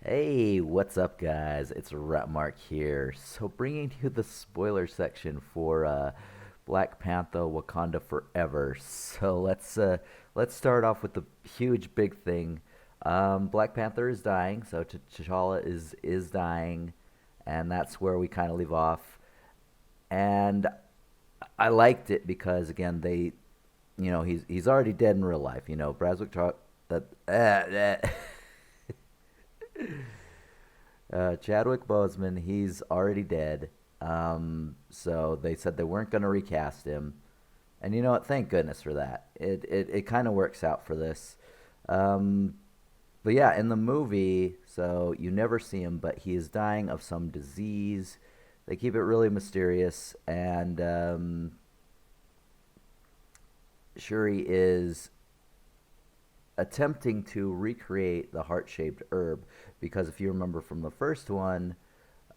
Hey, what's up, guys? It's Rapmark here. So, bringing you the spoiler section for Black Panther: Wakanda Forever. So let's start off with the huge big thing. Black Panther is dying, so T'Challa is dying, and that's where we kind of leave off. And I liked it because again, he's already dead in real life. Braswick talk that. Chadwick Boseman, he's already dead. So they said they weren't going to recast him. And you know what? Thank goodness for that. It kind of works out for this. Um, but yeah, in the movie, so you never see him, but he is dying of some disease. They keep it really mysterious. And Shuri is attempting to recreate the heart shaped herb because if you remember from the first one,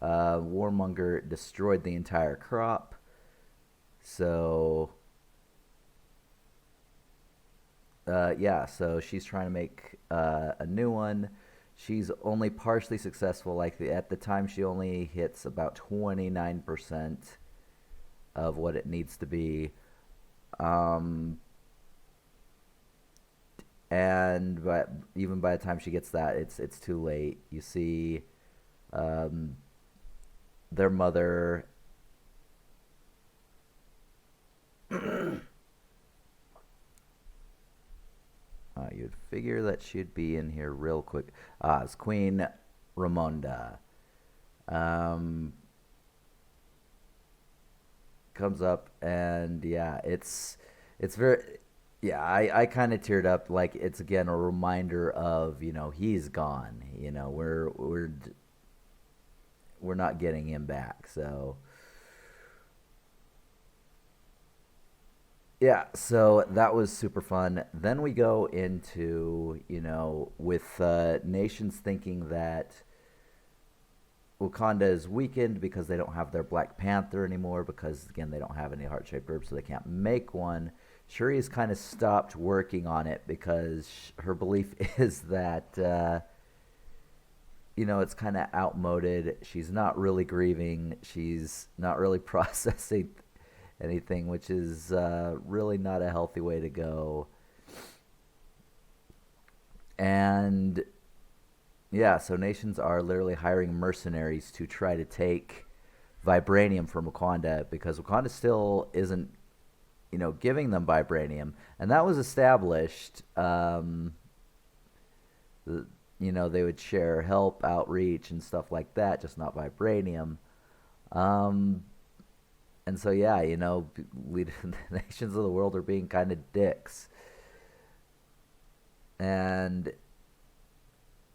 Warmonger destroyed the entire crop. So, yeah, so she's trying to make a new one. She's only partially successful. At the time, she only hits about 29% of what it needs to be. Um, and but even by the time she gets that, it's too late. You see, um, their mother. You'd figure that she'd be in here real quick. It's Queen Ramonda. Um, Comes up and yeah, it's very yeah. I kind of teared up. Like it's again a reminder of he's gone. We're not getting him back. So yeah, so that was super fun. Then we go into, with nations thinking that Wakanda is weakened because they don't have their Black Panther anymore, because, again, they don't have any heart shaped herbs, so they can't make one. Shuri has kind of stopped working on it because her belief is that, it's kind of outmoded. She's not really grieving, she's not really processing anything, which is really not a healthy way to go. And yeah, so nations are literally hiring mercenaries to try to take vibranium from Wakanda because Wakanda still isn't, giving them vibranium, and that was established. The, they would share help, outreach, and stuff like that, just not vibranium. Um, and so yeah, the nations of the world are being kind of dicks, and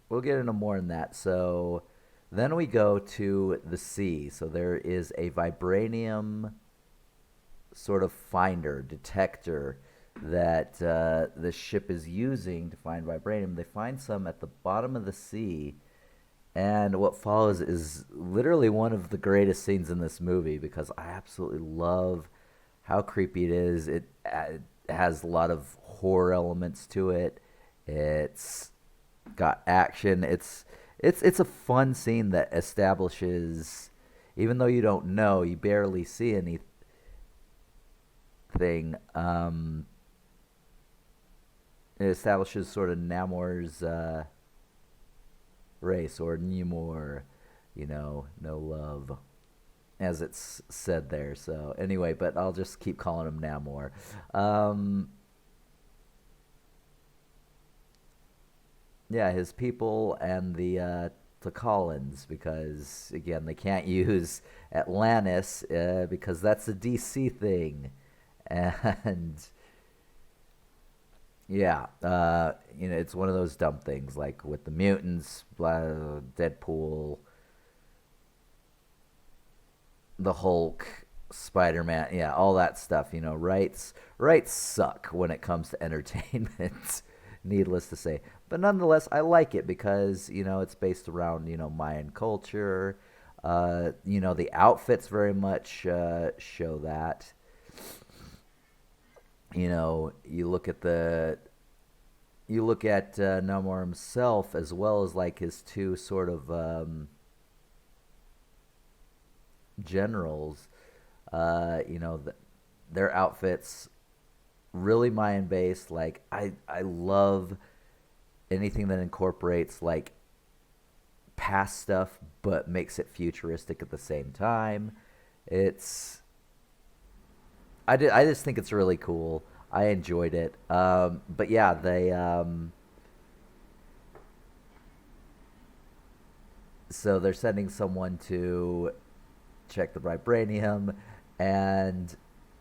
we'll get into more in that. So then we go to the sea. So there is a vibranium sort of finder, detector that the ship is using to find vibranium. They find some at the bottom of the sea. And what follows is literally one of the greatest scenes in this movie because I absolutely love how creepy it is. It has a lot of horror elements to it. It's got action. It's a fun scene that establishes, even though you don't know, you barely see anything. It establishes sort of Namor's race, or Nemor, no love, as it's said there. So anyway, but I'll just keep calling him Namor. Um, Yeah, his people and the Collins, because again they can't use Atlantis because that's a DC thing, and yeah, it's one of those dumb things like with the mutants, Deadpool, the Hulk, Spider Man, yeah, all that stuff. Rights suck when it comes to entertainment. Needless to say, but nonetheless, I like it because it's based around Mayan culture. The outfits very much show that. You look at you look at Namor himself as well as like his two sort of generals. You know, their outfits really Mayan based. Like I love anything that incorporates like past stuff but makes it futuristic at the same time. It's I just think it's really cool. I enjoyed it. But yeah, they so they're sending someone to check the vibranium, and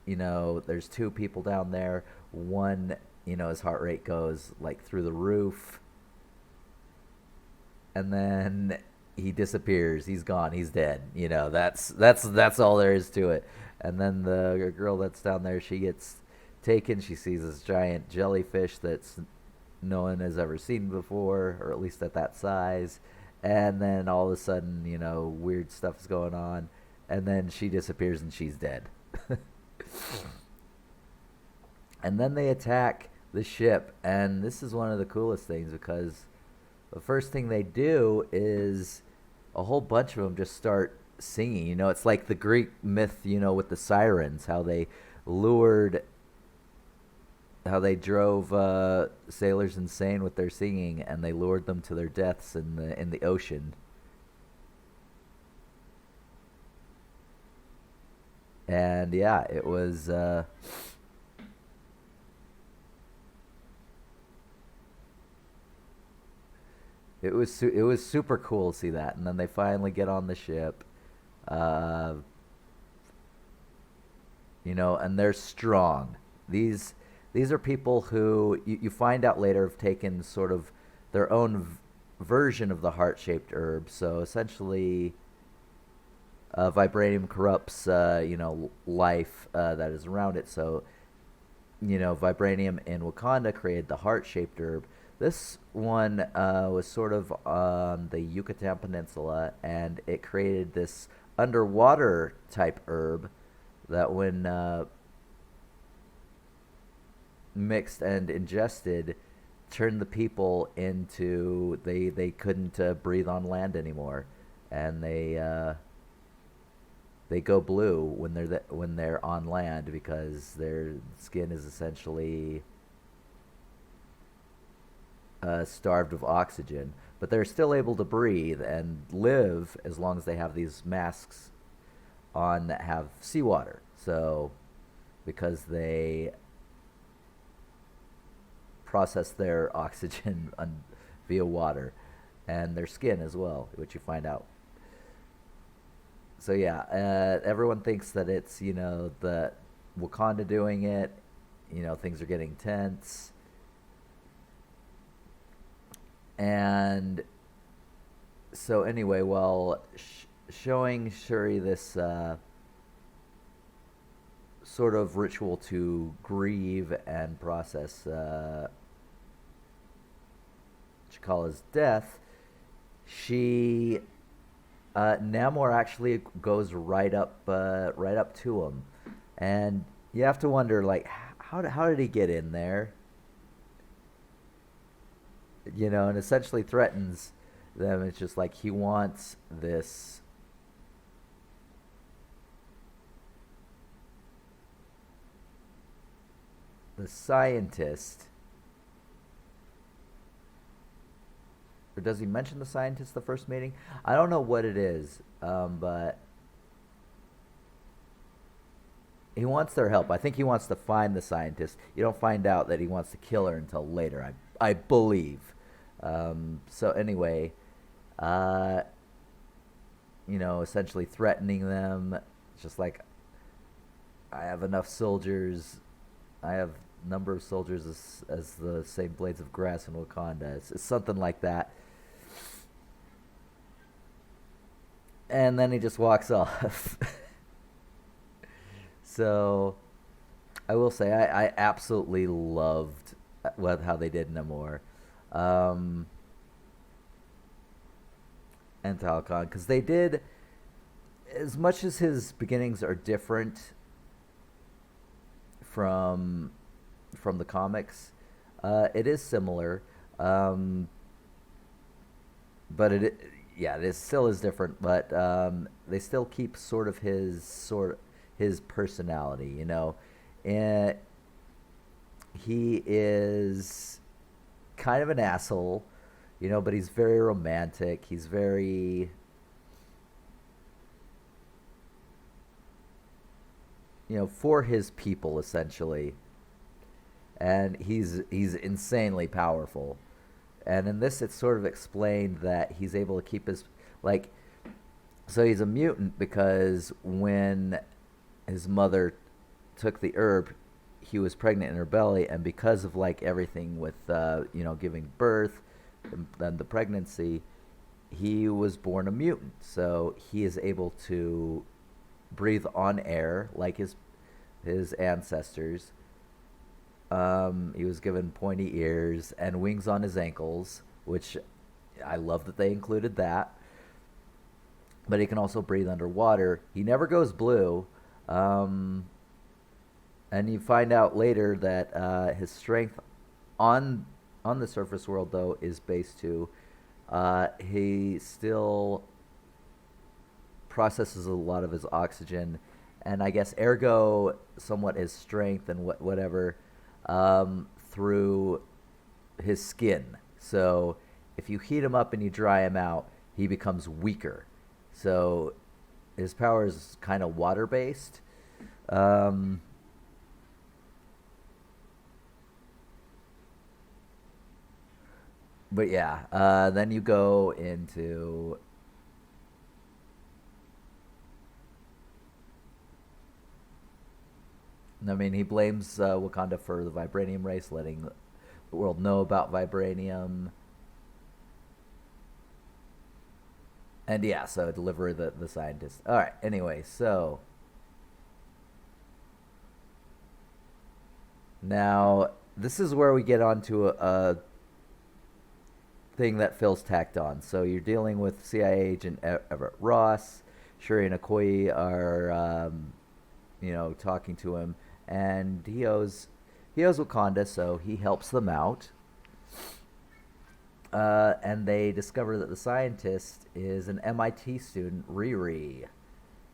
there's two people down there. One, his heart rate goes like through the roof, and then he disappears. He's gone. He's dead. That's all there is to it. And then the girl that's down there, she gets taken. She sees this giant jellyfish that's no one has ever seen before, or at least at that size. And then all of a sudden, weird stuff's going on, and then she disappears and she's dead. And then they attack the ship, and this is one of the coolest things because the first thing they do is a whole bunch of them just start singing. It's like the Greek myth, with the sirens, lured, how they drove sailors insane with their singing, and they lured them to their deaths in the ocean. And yeah, it was super cool to see that. And then they finally get on the ship, uh, and they're strong. These are people who you find out later have taken sort of their own version of the heart-shaped herb. So essentially, vibranium corrupts life that is around it. So vibranium in Wakanda created the heart-shaped herb. This one was sort of on the Yucatan Peninsula, and it created this underwater type herb that when mixed and ingested turned the people into they couldn't breathe on land anymore, and they go blue when they're on land because their skin is essentially starved of oxygen, but they're still able to breathe and live as long as they have these masks on that have seawater. So because they process their oxygen via water and their skin as well, which you find out. So yeah, everyone thinks that it's the Wakanda doing it. Things are getting tense, and so anyway, while showing Shuri this sort of ritual to grieve and process Chikala's death, she Namor actually goes right up to him, and you have to wonder like how did he get in there? And essentially threatens them. It's just like he wants this the scientist. Or does he mention the scientist the first meeting? I don't know what it is, but he wants their help. I think he wants to find the scientist. You don't find out that he wants to kill her until later, I believe. So anyway, essentially threatening them. It's just like, I have enough soldiers. I have number of soldiers as the same blades of grass in Wakanda. It's something like that. And then he just walks off. So I will say I absolutely loved how they did Namor. And Talcon, because they did, as much as his beginnings are different from the comics, It is similar, um, but yeah, it still is different. But they still keep his personality, and he is kind of an asshole, but he's very romantic. He's very, for his people essentially, and he's insanely powerful. And in this, it's sort of explained that he's able to keep his like. So he's a mutant because when his mother took the herb, he was pregnant in her belly, and because of like everything with giving birth and the pregnancy, he was born a mutant. So he is able to breathe on air like his ancestors. He was given pointy ears and wings on his ankles, which I love that they included that. But he can also breathe underwater. He never goes blue. Um, and you find out later that his strength on on the surface world though is based to he still processes a lot of his oxygen, and I guess ergo somewhat his strength and whatever through his skin. So if you heat him up and you dry him out, he becomes weaker. So his power is kind of water based. Um, but yeah, then you go into. I mean, he blames Wakanda for the vibranium race, letting the world know about vibranium. And yeah, so deliver the scientist. All right. Anyway, so now this is where we get onto a thing that feels tacked on. So you're dealing with CIA agent Everett Ross. Shuri and Okoye are, talking to him, and he owes Wakanda, so he helps them out. And they discover that the scientist is an MIT student, Riri.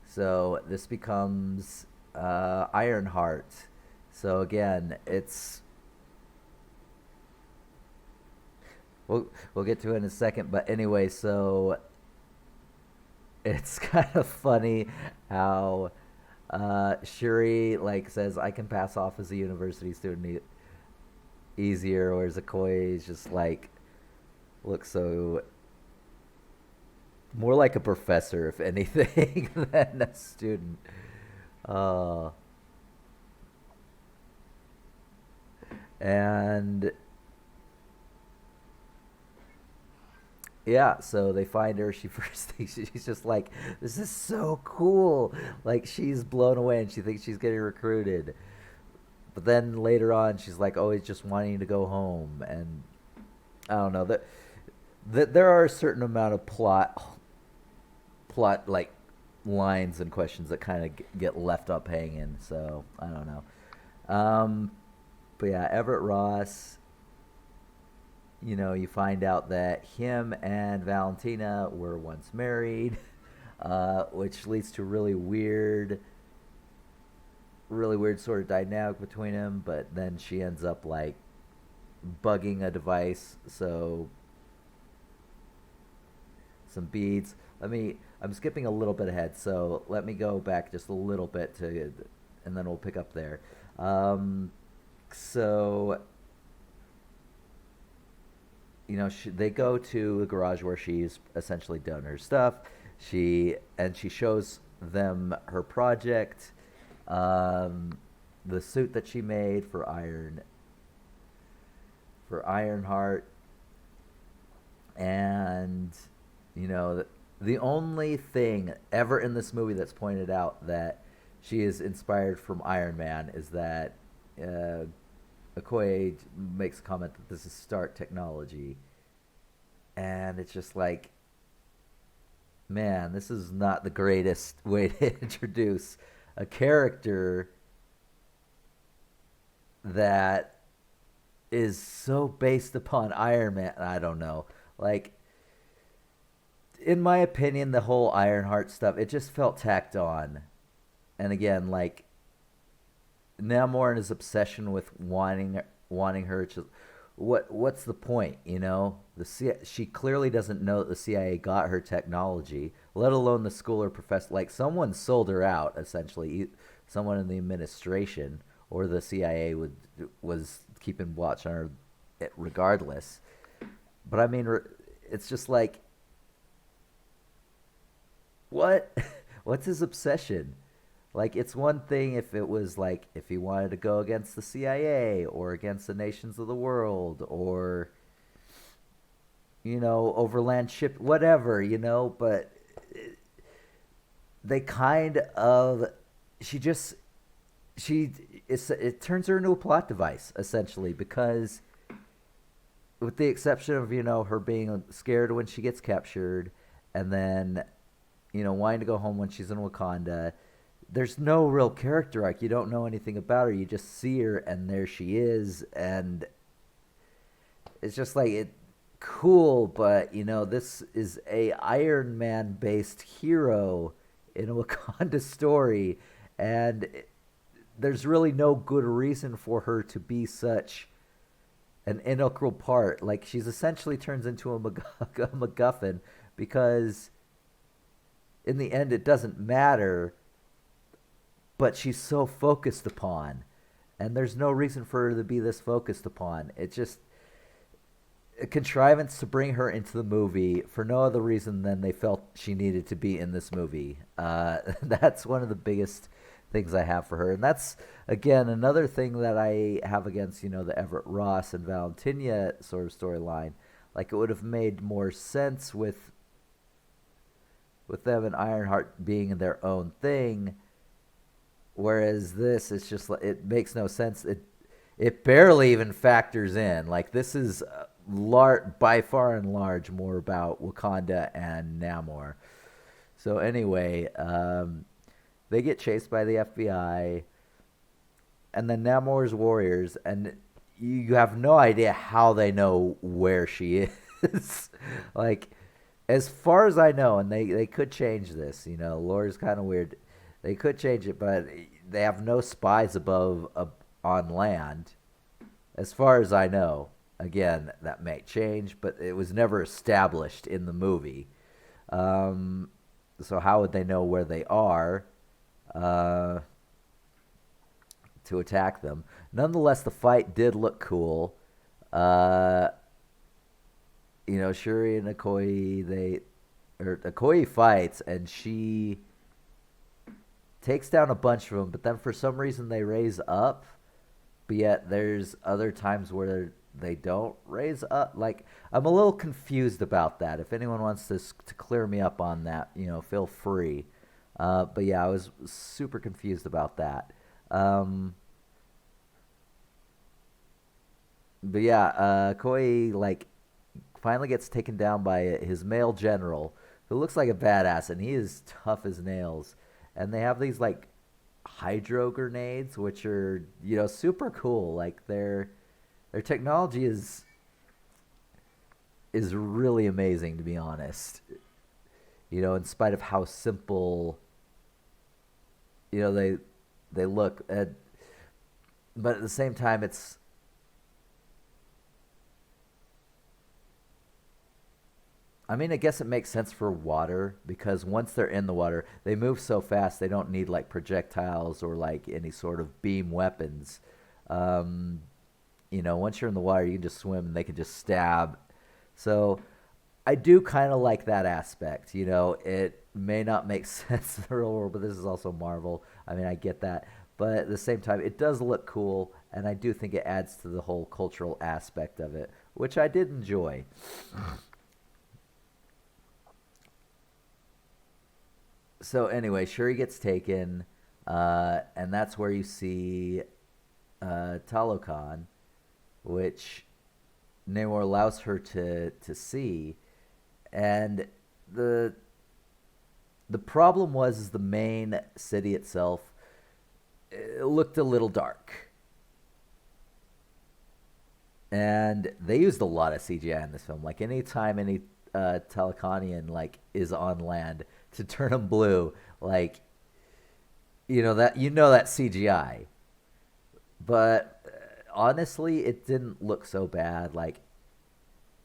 So this becomes Ironheart. So again, we'll get to it in a second. But anyway, so it's kind of funny how Shuri like says I can pass off as a university student easier, whereas Okoye is just like looks so more like a professor, if anything, than a student. Uh, and yeah, so they find her. She first thinks she's just like, "This is so cool!" Like she's blown away, and she thinks she's getting recruited. But then later on, she's like always just wanting to go home, and I don't know that there are a certain amount of plot like lines and questions that kind of get left up hanging. So I don't know. Um, but yeah, Everett Ross. You find out that him and Valentina were once married, which leads to really weird sort of dynamic between them. But then she ends up like bugging a device, so some beads. I'm skipping a little bit ahead, so let me go back just a little bit and then we'll pick up there. So they go to the garage where she's essentially done her stuff. She shows them her project, um, the suit that she made for Ironheart, and the only thing ever in this movie that's pointed out that she is inspired from Iron Man is that uh, Okoye makes a comment that this is Stark technology, and it's just like, man, this is not the greatest way to introduce a character that is so based upon Iron Man. I don't know. Like, in my opinion, the whole Ironheart stuff, it just felt tacked on. And again, like Namor and his obsession with wanting her to, what's the point? You know, she clearly doesn't know that the CIA got her technology, let alone the school or professor. Like someone sold her out, essentially. Someone in the administration or the CIA was keeping watch on her, regardless. But I mean, it's just like, what? What's his obsession? Like, it's one thing if it was like if he wanted to go against the CIA or against the nations of the world or overland ship, whatever, but they kind of she just she it turns her into a plot device essentially because with the exception of her being scared when she gets captured and then wanting to go home when she's in Wakanda. There's no real character arc. You don't know anything about her. You just see her, and there she is, and it's just like it cool. But this is a Iron Man based hero in a Wakanda story, and there's really no good reason for her to be such an integral part. Like she's essentially turns into a MacGuffin because in the end it doesn't matter, but she's so focused upon, and there's no reason for her to be this focused upon. It's just a contrivance to bring her into the movie for no other reason than they felt she needed to be in this movie. That's one of the biggest things I have for her, and that's again another thing that I have against the Everett Ross and Valentina sort of storyline. Like it would have made more sense with them and Ironheart being in their own thing. Whereas this, it's just like it makes no sense. It barely even factors in. Like this is by far and large more about Wakanda and Namor. So anyway, they get chased by the FBI, and then Namor's warriors, and you have no idea how they know where she is. Like, as far as I know, and they could change this. Lore's kind of weird. They could change it, but they have no spies on land, as far as I know. Again, that may change, but it was never established in the movie. So how would they know where they are to attack them? Nonetheless, the fight did look cool. Shuri and Okoye fights, and she takes down a bunch of them, but then for some reason they raise up, but yet there's other times where they don't raise up. Like, I'm a little confused about that. If anyone wants to clear me up on that, feel free. But yeah, I was super confused about that. But yeah, Koi finally gets taken down by his male general, who looks like a badass, and he is tough as nails. And they have these hydro grenades, which are super cool. Like their technology is really amazing, to be honest. In spite of how simple they look, but at the same time, I guess it makes sense for water because once they're in the water, they move so fast they don't need projectiles or any sort of beam weapons. Once you're in the water, you can just swim and they can just stab. So I do kind of like that aspect. It may not make sense in the real world, but this is also Marvel. I get that. But at the same time, it does look cool, and I do think it adds to the whole cultural aspect of it, which I did enjoy. So anyway, Shuri gets taken, and that's where you see Talokan, which Namor allows her to see, and the problem was the main city itself, it looked a little dark, And they used a lot of CGI in this film. Like anytime any Telecanian like is on land to turn them blue, like that CGI. But honestly, it didn't look so bad. Like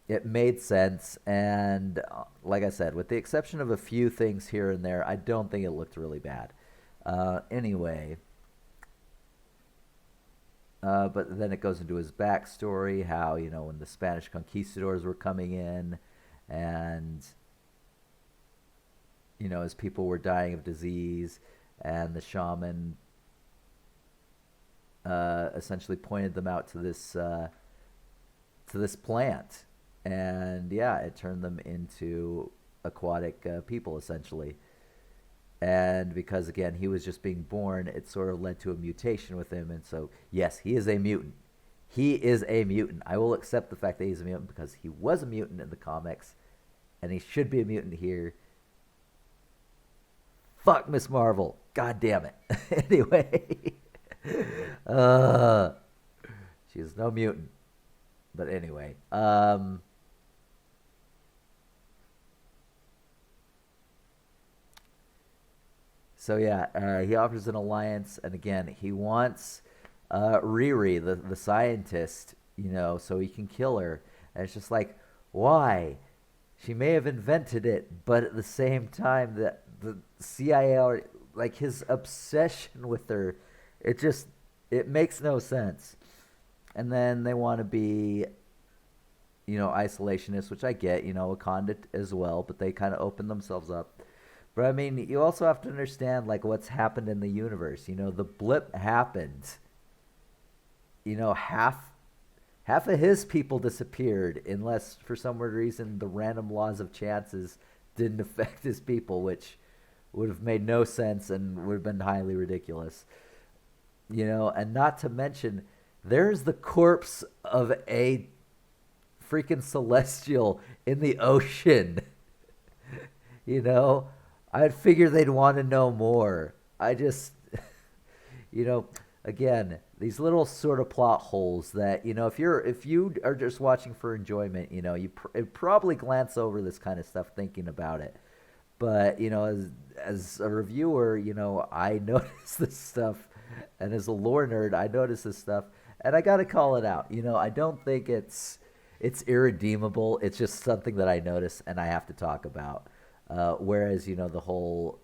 it made sense, and like I said, with the exception of a few things here and there, I don't think it looked really bad. Anyway, but then it goes into his backstory, how when the Spanish conquistadors were coming in, and as people were dying of disease, and the shaman essentially pointed them out to this plant, and yeah, it turned them into aquatic people essentially. And because again he was just being born, it sort of led to a mutation with him, and so yes, he is a mutant. He is a mutant. I will accept the fact that he's a mutant because he was a mutant in the comics, and he should be a mutant here. Fuck Miss Marvel. God damn it. Anyway. uh, she's no mutant. But anyway. So yeah, he offers an alliance, and again, he wants Riri, the scientist, so he can kill her. And it's just like, why? She may have invented it, but at the same time, the CIA, like his obsession with her, it just it makes no sense. And then they want to be, isolationists, which I get, Wakanda as well, but they kind of open themselves up. But I mean, you also have to understand like what's happened in the universe. The blip happened. Half of his people disappeared, unless for some weird reason the random laws of chances didn't affect his people, which would have made no sense and would have been highly ridiculous. And not to mention, there's the corpse of a freaking celestial in the ocean. you know, I'd figure they'd want to know more. I just, you know, again, these little sort of plot holes that if you are just watching for enjoyment, you probably glance over this kind of stuff thinking about it. But as a reviewer, I notice this stuff, and as a lore nerd, I notice this stuff, and I gotta call it out. I don't think it's irredeemable. It's just something that I notice and I have to talk about. Whereas the whole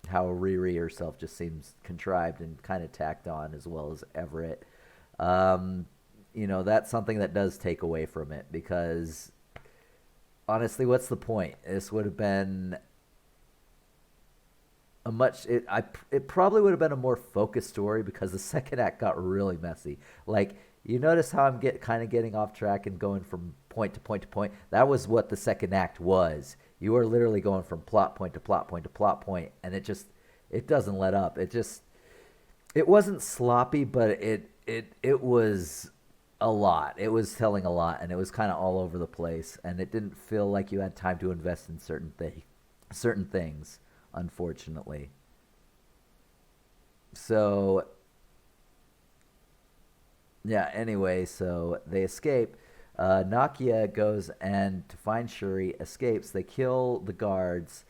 how Riri herself just seems contrived and kind of tacked on, as well as Everett. That's something that does take away from it, because honestly, what's the point? This would have been it probably would have been a more focused story, because the second act got really messy. Like, you notice how I'm kind of getting off track and going from point to point to point. That was what the second act was. You are literally going from plot point to plot point to plot point, and it doesn't let up. It wasn't sloppy, but it was a lot. It was telling a lot, and it was kind of all over the place, and it didn't feel like you had time to invest in certain things, unfortunately. So yeah, anyway, so they escape. Nakia goes and to find Shuri, escapes. They kill the guards.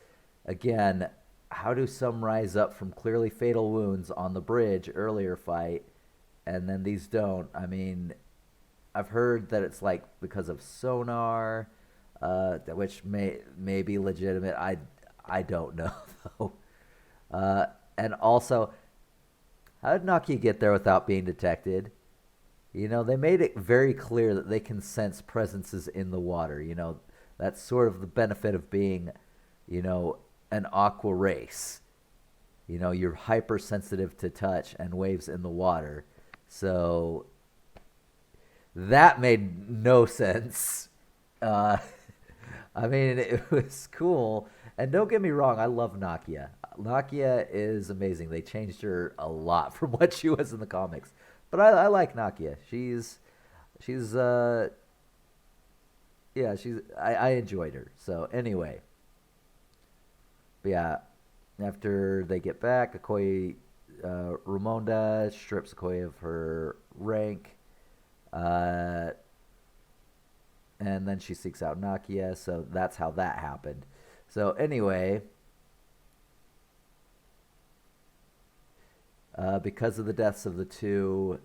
Again, how do some rise up from clearly fatal wounds on the bridge earlier fight, and then these don't? I mean, I've heard that it's like because of sonar, which may be legitimate. I don't know though. And also, how did Nakia get there without being detected? They made it very clear that they can sense presences in the water. That's sort of the benefit of being, an aqua race. You're hypersensitive to touch and waves in the water. So that made no sense. Uh, I mean, it was cool. And don't get me wrong, I love Nakia. Nakia is amazing. They changed her a lot from what she was in the comics. But I like Nakia. She's yeah, I enjoyed her. So anyway, but yeah, after they get back, Okoye, Ramonda strips Okoye of her rank. and then she seeks out Nakia. So that's how that happened. So anyway, because of the deaths of the two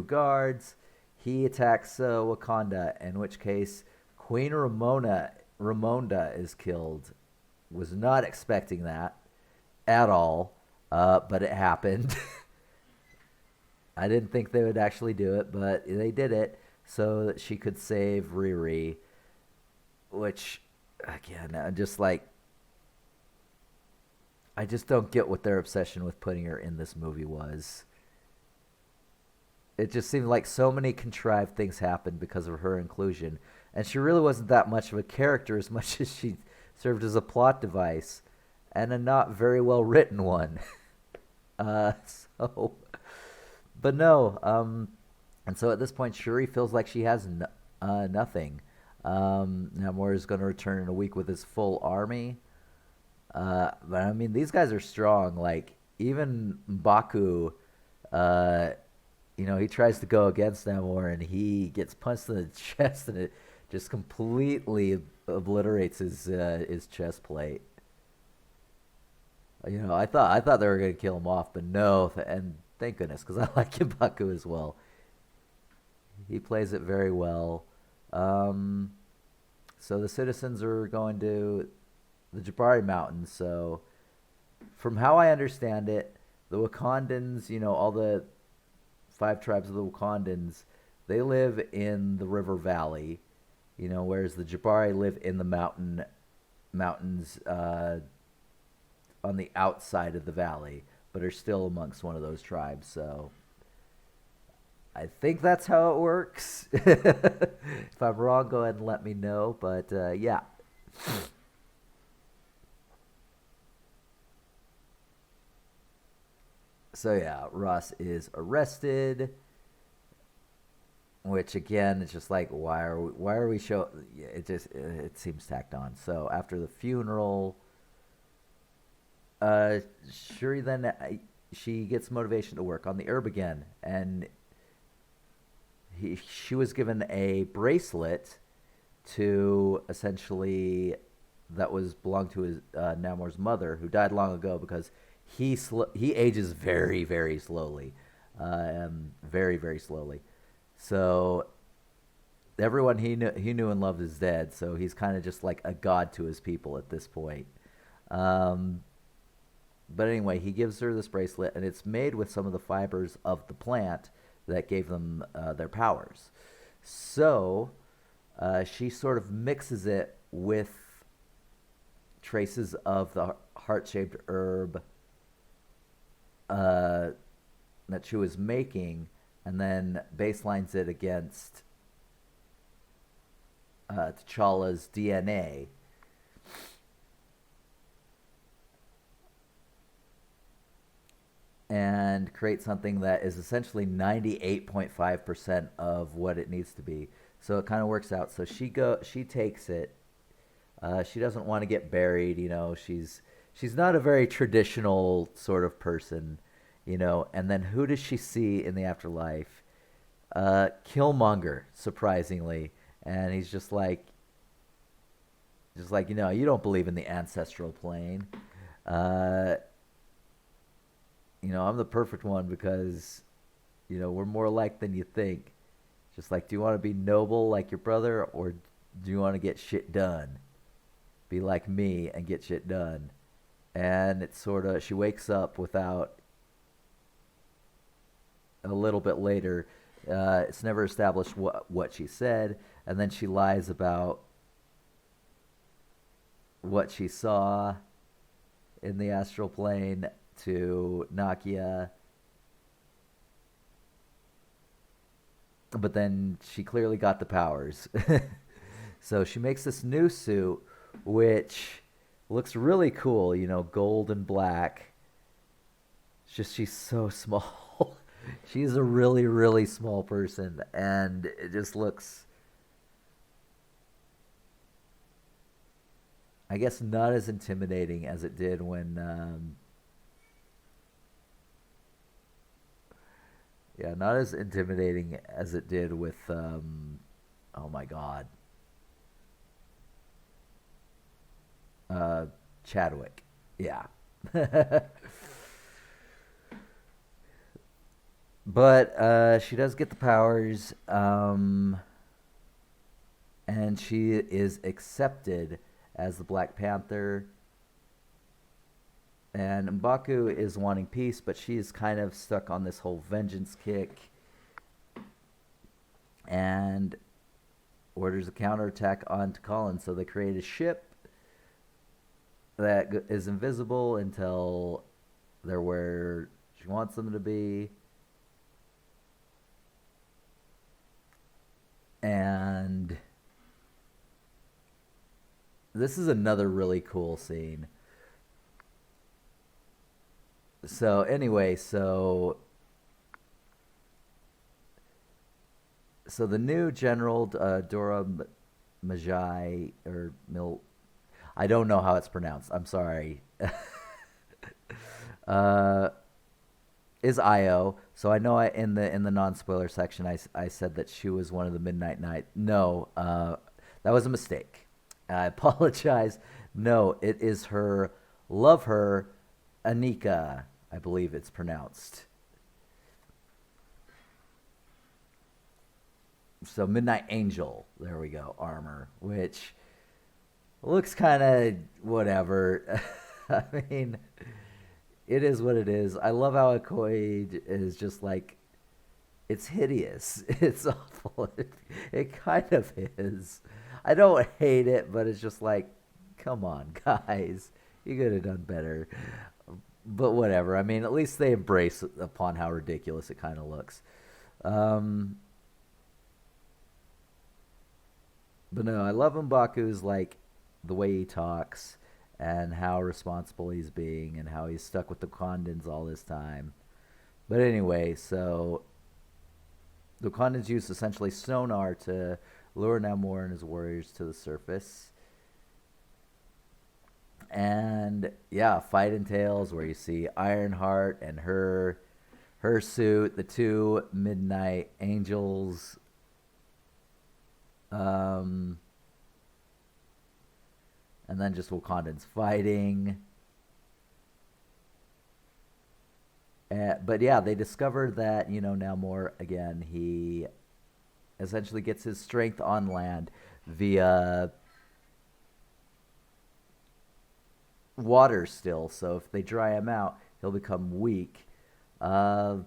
guards, he attacks Wakanda. In which case, Queen Ramonda is killed. Was not expecting that at all, but it happened. I didn't think they would actually do it, but they did it so that she could save Riri. Which, again, I'm just like, I just don't get what their obsession with putting her in this movie was. It just seemed like so many contrived things happened because of her inclusion. And she really wasn't that much of a character as much as she served as a plot device and a not very well written one. So, but no. And so at this point, Shuri feels like she has nothing. Namor is going to return in a week with his full army. But I mean, these guys are strong. Like, even Baku, he tries to go against Namor and he gets punched in the chest and it just completely obliterates his chest plate. I thought they were going to kill him off, but no, and thank goodness, because I like M'Baku as well. He plays it very well. So the citizens are going to the Jabari Mountains. So from how I understand it, the Wakandans, all the 5 tribes of the Wakandans, they live in the river valley, whereas the Jabari live in the mountains on the outside of the valley, but are still amongst one of those tribes. So I think that's how it works. If I'm wrong, go ahead and let me know. But yeah. So yeah, Ross is arrested, which again, it's just like, why are we show? It seems tacked on. So after the funeral, Shuri then she gets motivation to work on the herb again, and she was given a bracelet to essentially that was belonged to his Namor's mother, who died long ago because he ages very, very slowly, very, very slowly. So everyone he knew and loved is dead. So he's kind of just like a god to his people at this point. But anyway, he gives her this bracelet, and it's made with some of the fibers of the plant that gave them their powers. So she sort of mixes it with traces of the heart-shaped herb that she was making, and then baselines it against T'Challa's DNA. And create something that is essentially 98.5% of what it needs to be. So it kind of works out. So she takes it. She doesn't want to get buried, she's not a very traditional sort of person, And then who does she see in the afterlife? Killmonger, surprisingly. And he's just like, you don't believe in the ancestral plane. I'm the perfect one because, we're more alike than you think. Just like, do you want to be noble like your brother, or do you want to get shit done? Be like me and get shit done. And it's sort of, she wakes up without, a little bit later, it's never established what she said, and then she lies about what she saw in the astral plane to Nakia. But then she clearly got the powers. So she makes this new suit, which looks really cool, gold and black. It's just she's so small. She's a really, really small person, and it just looks, I guess, not as intimidating as it did when not as intimidating as it did with Oh my God. Uh, Chadwick. Yeah. But she does get the powers, and she is accepted as the Black Panther. And M'Baku is wanting peace, but she is kind of stuck on this whole vengeance kick and orders a counterattack on T'Challa. So they create a ship that is invisible until they're where she wants them to be. And this is another really cool scene. So anyway, so the new general, Dora Majai, or Mil, I don't know how it's pronounced. I'm sorry. uh, is Io. So I know in the non spoiler section I said that she was one of the Midnight Knight. No, that was a mistake. I apologize. No, it is her. Love her, Anika. I believe it's pronounced. So Midnight Angel. There we go. Armor, which looks kind of whatever. I mean, it is what it is. I love how Okoye is just like, it's hideous. It's awful. It kind of is. I don't hate it, but it's just like, come on, guys. You could have done better. But whatever. I mean, at least they embrace upon how ridiculous it kind of looks. Um, but no, I love M'Baku's like the way he talks and how responsible he's being and how he's stuck with the Wakandans all this time. But anyway, so the Wakandans use essentially sonar to lure Namor and his warriors to the surface. And yeah, fight entails where you see Ironheart and her suit, the two Midnight Angels, um, and then just Wakandans fighting. But yeah, they discover that Namor again. He essentially gets his strength on land via water still. So if they dry him out, he'll become weak. Uh,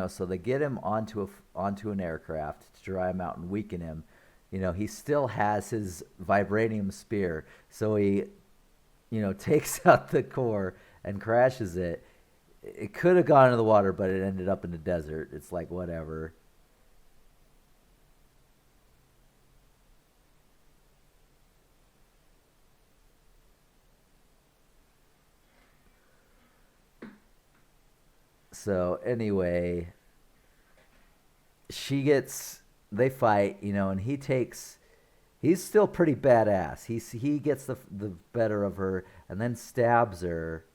so they get him onto an aircraft to dry him out and weaken him. He still has his vibranium spear, so he, takes out the core and crashes it. It could have gone into the water, but it ended up in the desert. It's like whatever. So anyway, they fight, and he's still pretty badass. He gets the better of her and then stabs her.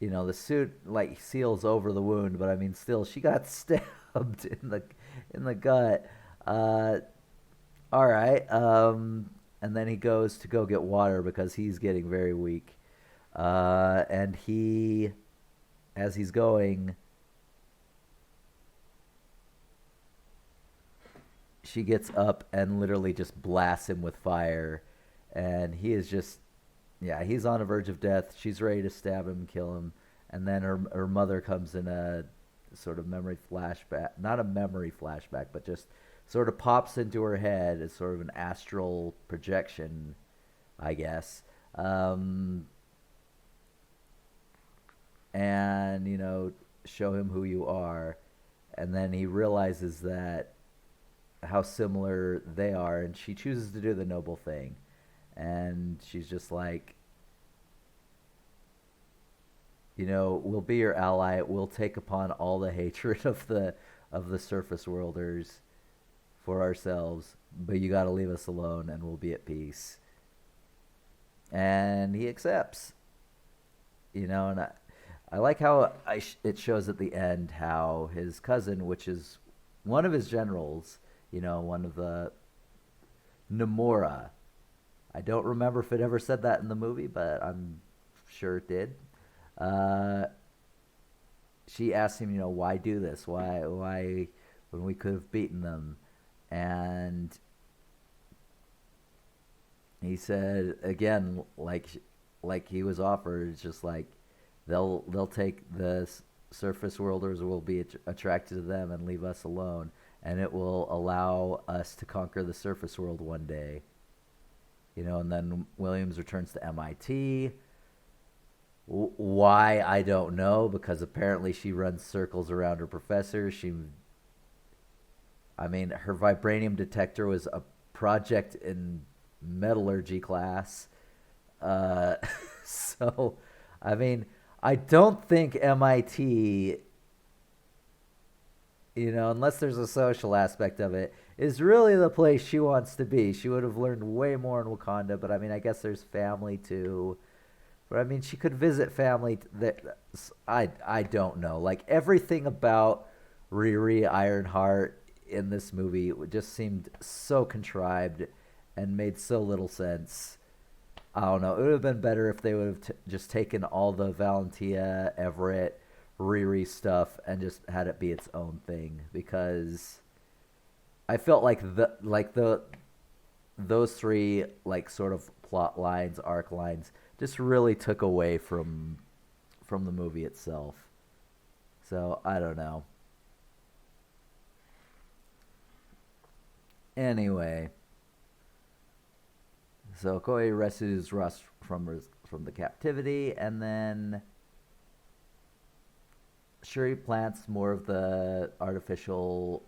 The suit like seals over the wound, but I mean, still, she got stabbed in the gut. Uh, all right. And then he goes to go get water because he's getting very weak. And as he's going, she gets up and literally just blasts him with fire, and he is just, yeah, he's on the verge of death. She's ready to stab him and kill him, and then her mother comes in a sort of memory flashback, not a memory flashback, but just sort of pops into her head as sort of an astral projection, I guess. And show him who you are, and then he realizes that how similar they are, and she chooses to do the noble thing, and she's just like, we'll be your ally. We'll take upon all the hatred of the surface worlders for ourselves, but you got to leave us alone and we'll be at peace. And he accepts, and I like how it shows at the end how his cousin, which is one of his generals, one of the Namora. I don't remember if it ever said that in the movie, but I'm sure it did. Uh, she asked him, why do this? Why, when we could have beaten them? And he said again, like he was offered, it's just like they'll take the surface worlders will be attracted to them and leave us alone, and it will allow us to conquer the surface world one day. And then Williams returns to MIT. Why, I don't know, because apparently she runs circles around her professor. Her vibranium detector was a project in metallurgy class. Uh, so, I mean, I don't think MIT, unless there's a social aspect of it, is really the place she wants to be. She would have learned way more in Wakanda, but I guess there's family too. But she could visit family that I don't know. Like everything about Riri Ironheart in this movie just seemed so contrived and made so little sense. I don't know. It would have been better if they would have just taken all the Valentia, Everett, Riri stuff and just had it be its own thing, because I felt like those three sort of plot lines, arc lines, just really took away from the movie itself. So I don't know. Anyway, so Okoye rescues Russ from the captivity, and then Shuri plants more of the artificial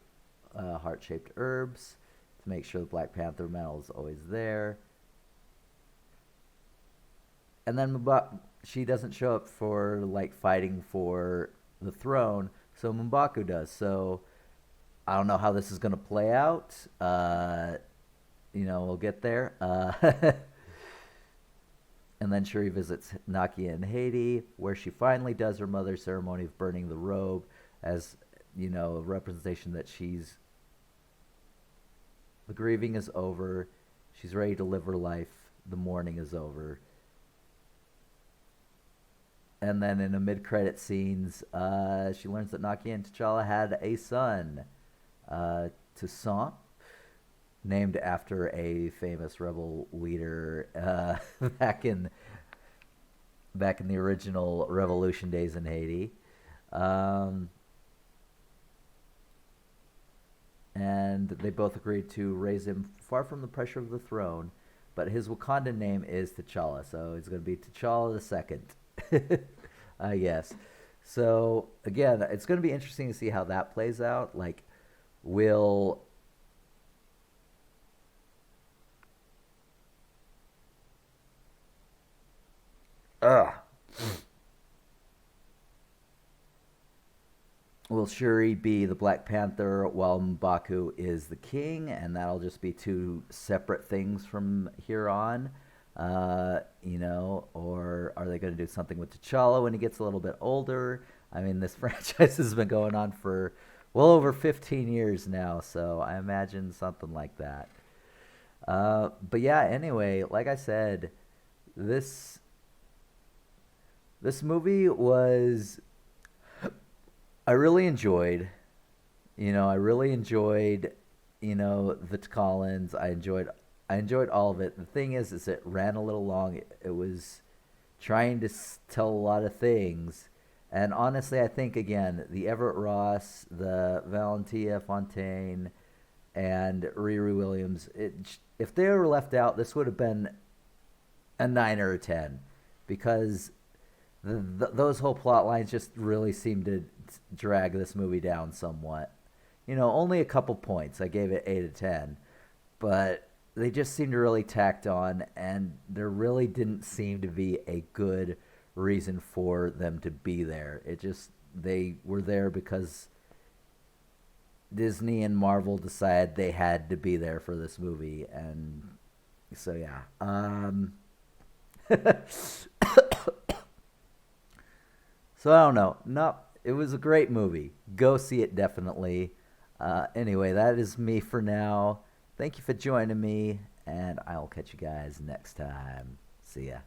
heart-shaped herbs to make sure the Black Panther medal is always there. And then she doesn't show up for fighting for the throne, so M'Baku does. So I don't know how this is going to play out. We'll get there. And then Shuri visits Nakia in Haiti, where she finally does her mother's ceremony of burning the robe as, a representation that the grieving is over. She's ready to live her life. The mourning is over. And then in a mid-credit scenes, she learns that Nakia and T'Challa had a son, Toussaint, named after a famous rebel leader back in the original revolution days in Haiti. And they both agreed to raise him far from the pressure of the throne, but his Wakandan name is T'Challa, so it's going to be T'Challa the Second, I guess. So again, it's going to be interesting to see how that plays out. Will Ugh. Will Shuri be the Black Panther while M'Baku is the king, and that'll just be two separate things from here on? Or are they going to do something with T'Challa when he gets a little bit older? This franchise has been going on for well over 15 years now, so I imagine something like that. But yeah, anyway, like I said, this movie was I really enjoyed. I really enjoyed, the Collins. I enjoyed all of it. The thing is it ran a little long. It was trying to tell a lot of things. And honestly, I think, again, the Everett Ross, the Valentia Fontaine, and Riri Williams, if they were left out, this would have been a 9 or a 10, because those whole plot lines just really seem to drag this movie down somewhat. Only a couple points. I gave it 8 of 10, but they just seemed really tacked on, and there really didn't seem to be a good reason for them to be there. They were there because Disney and Marvel decided they had to be there for this movie, and so yeah. So I don't know. No, it was a great movie. Go see it, definitely. Anyway, that is me for now. Thank you for joining me, and I'll catch you guys next time. See ya.